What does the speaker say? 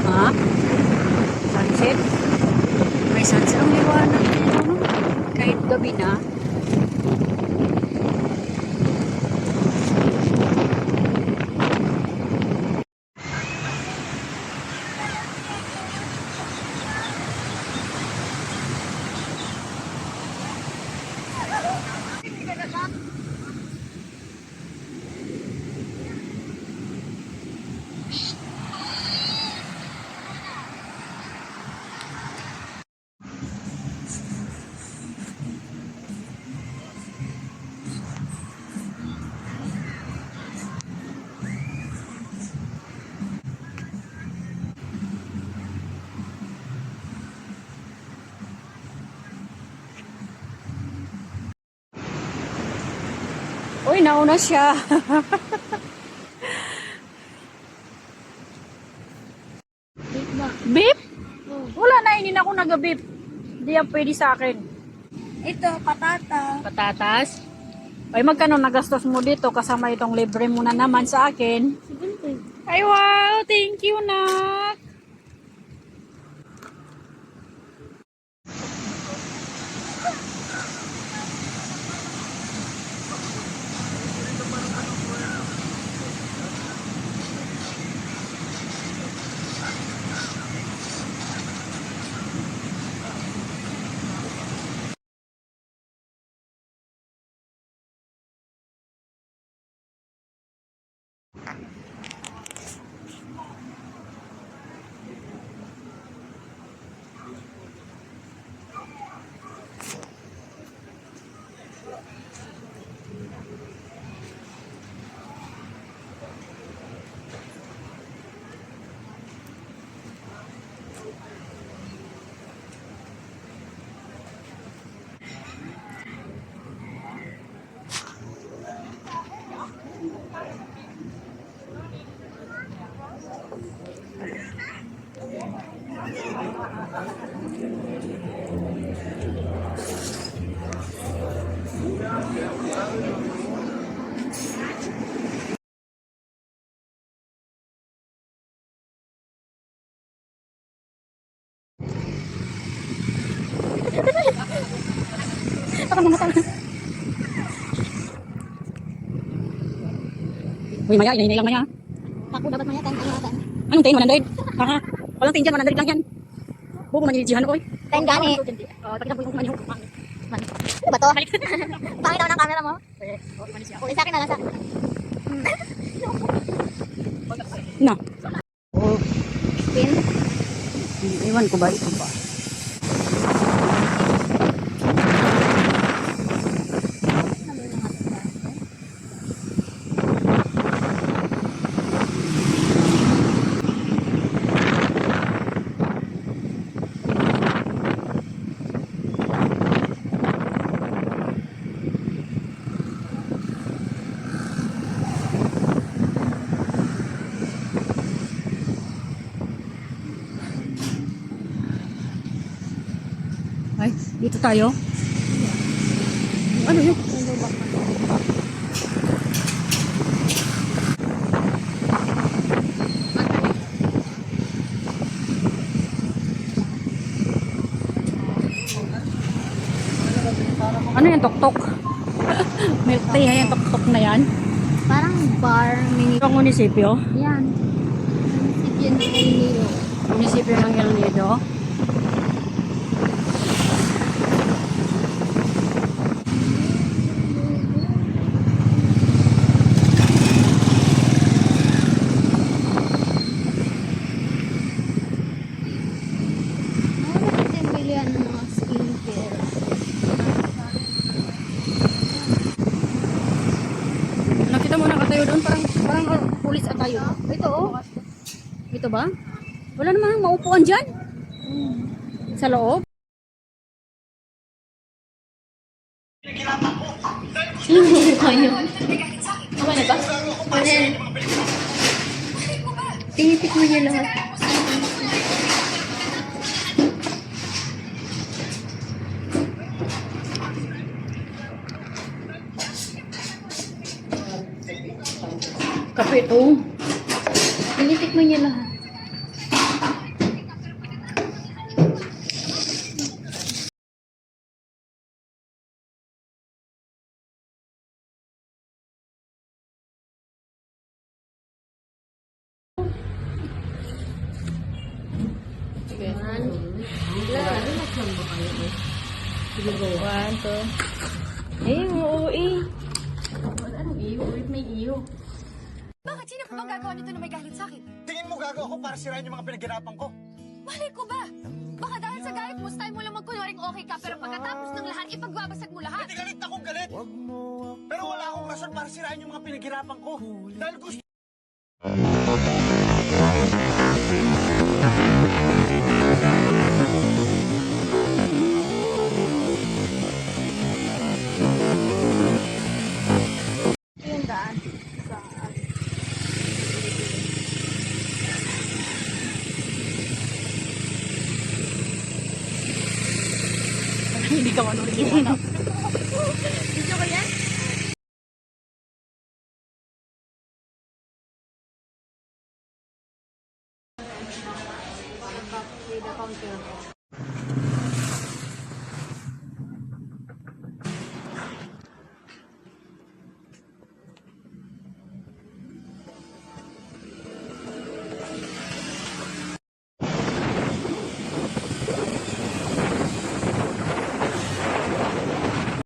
Ha? Sunset? May sunset ang liwanag dito, no? Kahit gabi na. Uy, nauna siya. Beep? Wala na, hindi na ako nag-beep. Hindi yan pwede sa akin. Ito, patata. Patatas? Ay, magkano nagastos mo dito kasama itong libre mo na naman sa akin? 70. Ay, wow! Thank you, nak! Baka mga tao. Uy, Maya, inahinay lang Maya. Ako dapat maya 10 ingatan. Anong 10? 100? Baka, walang 10 dyan, 100 lang yan. Buko man yung jihan ko eh. 10 gani. Pakita ko yung kumanin ko. Ano ba to? Pangit ako ng camera mo. Sa akin na lang sa akin. Na. Oh, Pin. iwan ko ba ito ba? Ay, dito tayo. Ano yun? Ano yan, tok-tok? Milk tea, yan, tok-tok na yan. Parang bar mini. Ang munisipyo? Yan. Munisipyo ng El Nido. Munisipyo ng El Nido. Ano natin bilihan ng mga skincare? Nakita mo nakatayo doon, parang pulis at tayo. Ito oh. Ito ba? Wala namang maupuan dyan. Sa loob. Sino mo kayo? Okay na ba? Ano? Tinipik mo niya lahat. Kape ito. Tinitikman niya lahat. One, two. Eh, uuwi. Anong iyo? May iyo. Bakit? Sino pa bang gagawa nito na may galit sa akin? Tingin mo gagawa ko para sirain yung mga pinaghirapan ko? Malay ko ba? Baka dahil sa galit mo, style mo lang magkunwaring okay ka, pero pagkatapos ng lahat, ipagbabasag mo lahat. Hindi galit akong galit. Pero wala akong rason para sirain yung mga pinaghirapan ko. Dahil gusto... Yung daan. Hindi ka manunod yung ano. Video ko yan? Pay the counter.